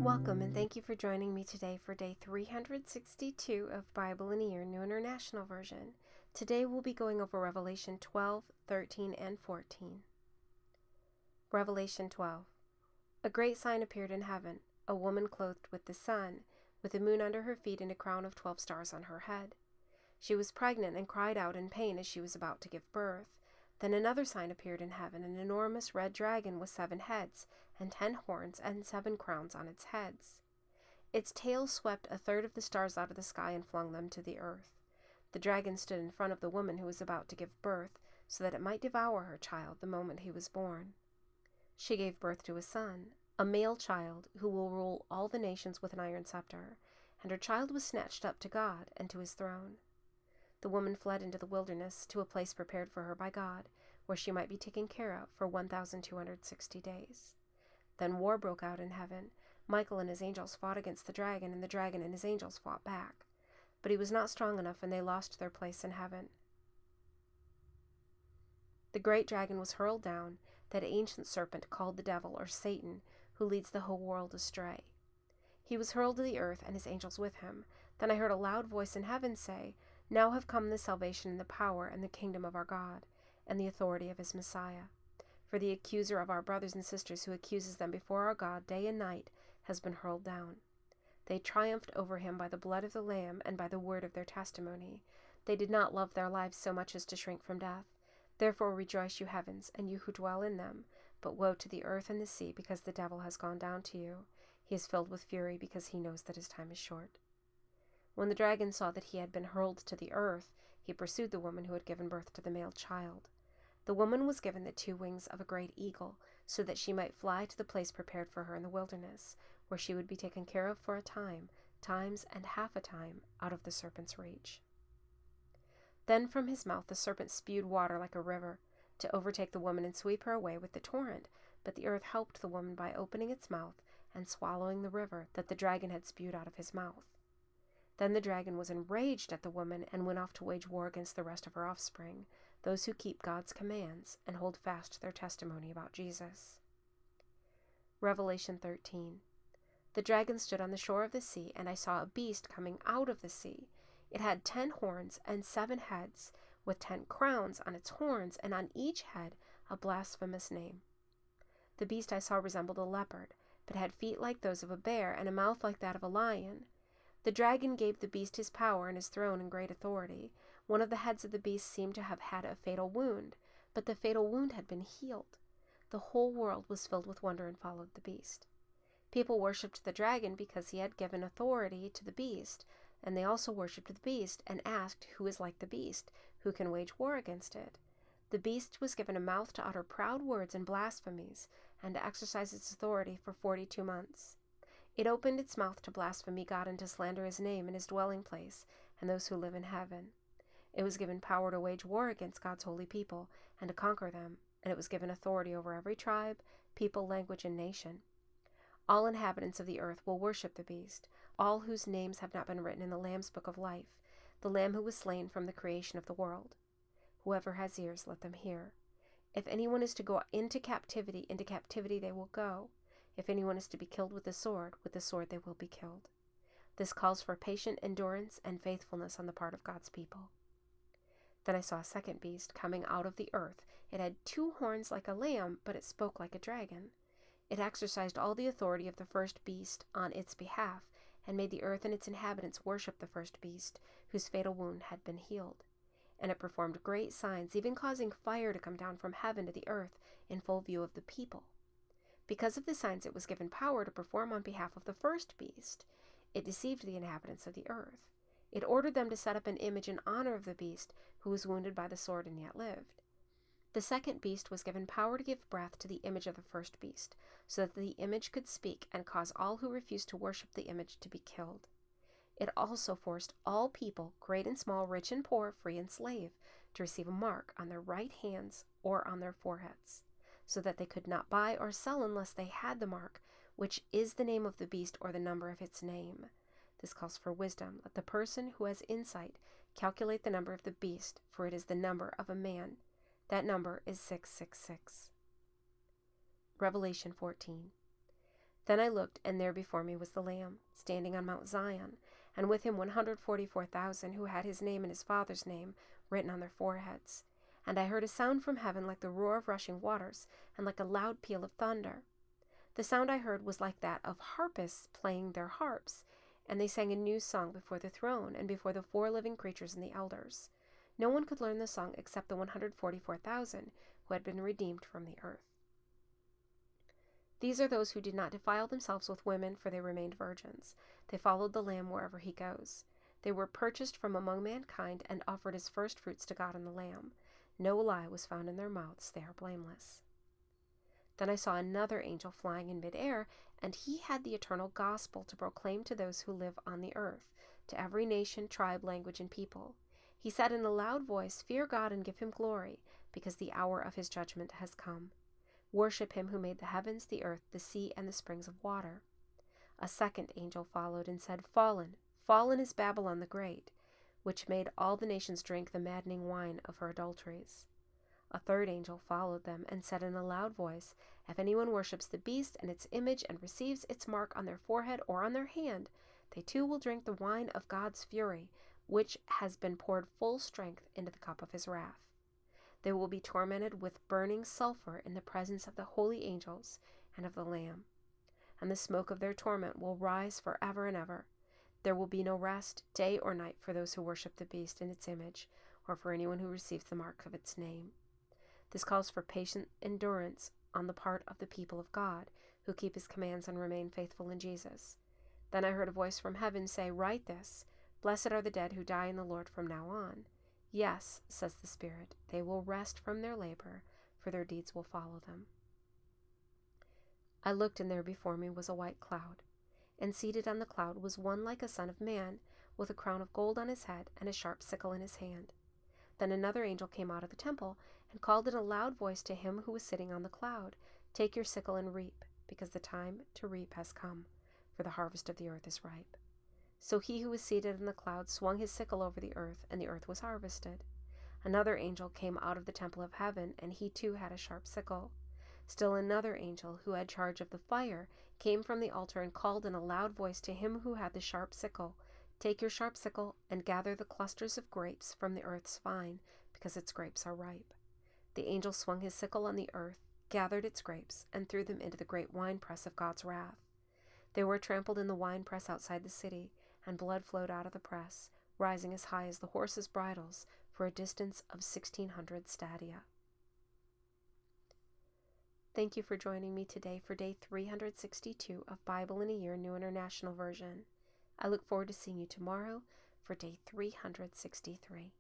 Welcome and thank you for joining me today for day 362 of Bible in a Year, New International Version. Today we'll be going over Revelation 12, 13, and 14. Revelation 12. A great sign appeared in heaven, a woman clothed with the sun, with the moon under her feet and a crown of 12 stars on her head. She was pregnant and cried out in pain as she was about to give birth. Then another sign appeared in heaven, an enormous red dragon with 7 heads and 10 horns and 7 crowns on its heads. Its tail swept a third of the stars out of the sky and flung them to the earth. The dragon stood in front of the woman who was about to give birth, so that it might devour her child the moment he was born. She gave birth to a son, a male child, who will rule all the nations with an iron scepter, and her child was snatched up to God and to his throne. The woman fled into the wilderness to a place prepared for her by God, where she might be taken care of for 1,260 days. Then war broke out in heaven. Michael and his angels fought against the dragon, and the dragon and his angels fought back. But he was not strong enough, and they lost their place in heaven. The great dragon was hurled down, that ancient serpent called the devil, or Satan, who leads the whole world astray. He was hurled to the earth, and his angels with him. Then I heard a loud voice in heaven say, "Now have come the salvation and the power and the kingdom of our God, and the authority of his Messiah. For the accuser of our brothers and sisters, who accuses them before our God day and night, has been hurled down. They triumphed over him by the blood of the Lamb and by the word of their testimony. They did not love their lives so much as to shrink from death. Therefore rejoice, you heavens, and you who dwell in them. But woe to the earth and the sea, because the devil has gone down to you. He is filled with fury, because he knows that his time is short." When the dragon saw that he had been hurled to the earth, he pursued the woman who had given birth to the male child. The woman was given the 2 wings of a great eagle, so that she might fly to the place prepared for her in the wilderness, where she would be taken care of for a time, times and half a time, out of the serpent's reach. Then from his mouth the serpent spewed water like a river, to overtake the woman and sweep her away with the torrent. But the earth helped the woman by opening its mouth and swallowing the river that the dragon had spewed out of his mouth. Then the dragon was enraged at the woman and went off to wage war against the rest of her offspring, those who keep God's commands and hold fast to their testimony about Jesus. Revelation 13. The dragon stood on the shore of the sea, and I saw a beast coming out of the sea. It had 10 horns and 7 heads, with 10 crowns on its horns, and on each head a blasphemous name. The beast I saw resembled a leopard, but had feet like those of a bear and a mouth like that of a lion. The dragon gave the beast his power and his throne and great authority. One of the heads of the beast seemed to have had a fatal wound, but the fatal wound had been healed. The whole world was filled with wonder and followed the beast. People worshipped the dragon because he had given authority to the beast, and they also worshipped the beast and asked, "Who is like the beast? Who can wage war against it?" The beast was given a mouth to utter proud words and blasphemies, and to exercise its authority for 42 months. It opened its mouth to blaspheme God and to slander his name and his dwelling place and those who live in heaven. It was given power to wage war against God's holy people and to conquer them, and it was given authority over every tribe, people, language, and nation. All inhabitants of the earth will worship the beast, all whose names have not been written in the Lamb's book of life, the Lamb who was slain from the creation of the world. Whoever has ears, let them hear. If anyone is to go into captivity they will go. If anyone is to be killed with the sword they will be killed. This calls for patient endurance and faithfulness on the part of God's people. Then I saw a second beast coming out of the earth. It had 2 horns like a lamb, but it spoke like a dragon. It exercised all the authority of the first beast on its behalf, and made the earth and its inhabitants worship the first beast, whose fatal wound had been healed. And it performed great signs, even causing fire to come down from heaven to the earth in full view of the people. Because of the signs it was given power to perform on behalf of the first beast. It deceived the inhabitants of the earth. It ordered them to set up an image in honor of the beast, who was wounded by the sword and yet lived. The second beast was given power to give breath to the image of the first beast, so that the image could speak and cause all who refused to worship the image to be killed. It also forced all people, great and small, rich and poor, free and slave, to receive a mark on their right hands or on their foreheads, so that they could not buy or sell unless they had the mark, which is the name of the beast or the number of its name. This calls for wisdom. Let the person who has insight calculate the number of the beast, for it is the number of a man. That number is 666. Revelation 14. Then I looked, and there before me was the Lamb, standing on Mount Zion, and with him 144,000 who had his name and his Father's name written on their foreheads. And I heard a sound from heaven like the roar of rushing waters, and like a loud peal of thunder. The sound I heard was like that of harpists playing their harps, and they sang a new song before the throne and before the 4 living creatures and the elders. No one could learn the song except the 144,000 who had been redeemed from the earth. These are those who did not defile themselves with women, for they remained virgins. They followed the Lamb wherever he goes. They were purchased from among mankind and offered as firstfruits to God and the Lamb. No lie was found in their mouths. They are blameless. Then I saw another angel flying in mid-air, and he had the eternal gospel to proclaim to those who live on the earth, to every nation, tribe, language, and people. He said in a loud voice, "Fear God and give him glory, because the hour of his judgment has come. Worship him who made the heavens, the earth, the sea, and the springs of water." A second angel followed and said, "Fallen, fallen is Babylon the Great, which made all the nations drink the maddening wine of her adulteries." A third angel followed them and said in a loud voice, "If anyone worships the beast and its image and receives its mark on their forehead or on their hand, they too will drink the wine of God's fury, which has been poured full strength into the cup of his wrath. They will be tormented with burning sulfur in the presence of the holy angels and of the Lamb, and the smoke of their torment will rise forever and ever. There will be no rest, day or night, for those who worship the beast and its image, or for anyone who receives the mark of its name. This calls for patient endurance on the part of the people of God, who keep his commands and remain faithful in Jesus. Then I heard a voice from heaven say, "Write this, Blessed are the dead who die in the Lord from now on. Yes, says the Spirit, they will rest from their labor, for their deeds will follow them." I looked, and there before me was a white cloud, and seated on the cloud was one like a son of man, with a crown of gold on his head and a sharp sickle in his hand. Then another angel came out of the temple and called in a loud voice to him who was sitting on the cloud, "Take your sickle and reap, because the time to reap has come, for the harvest of the earth is ripe." So he who was seated in the cloud swung his sickle over the earth, and the earth was harvested. Another angel came out of the temple of heaven, and he too had a sharp sickle. Still another angel, who had charge of the fire, came from the altar and called in a loud voice to him who had the sharp sickle, "Take your sharp sickle and gather the clusters of grapes from the earth's vine, because its grapes are ripe." The angel swung his sickle on the earth, gathered its grapes, and threw them into the great winepress of God's wrath. They were trampled in the winepress outside the city, and blood flowed out of the press, rising as high as the horses' bridles for a distance of 1,600 stadia. Thank you for joining me today for day 362 of Bible in a Year, New International Version. I look forward to seeing you tomorrow for day 363.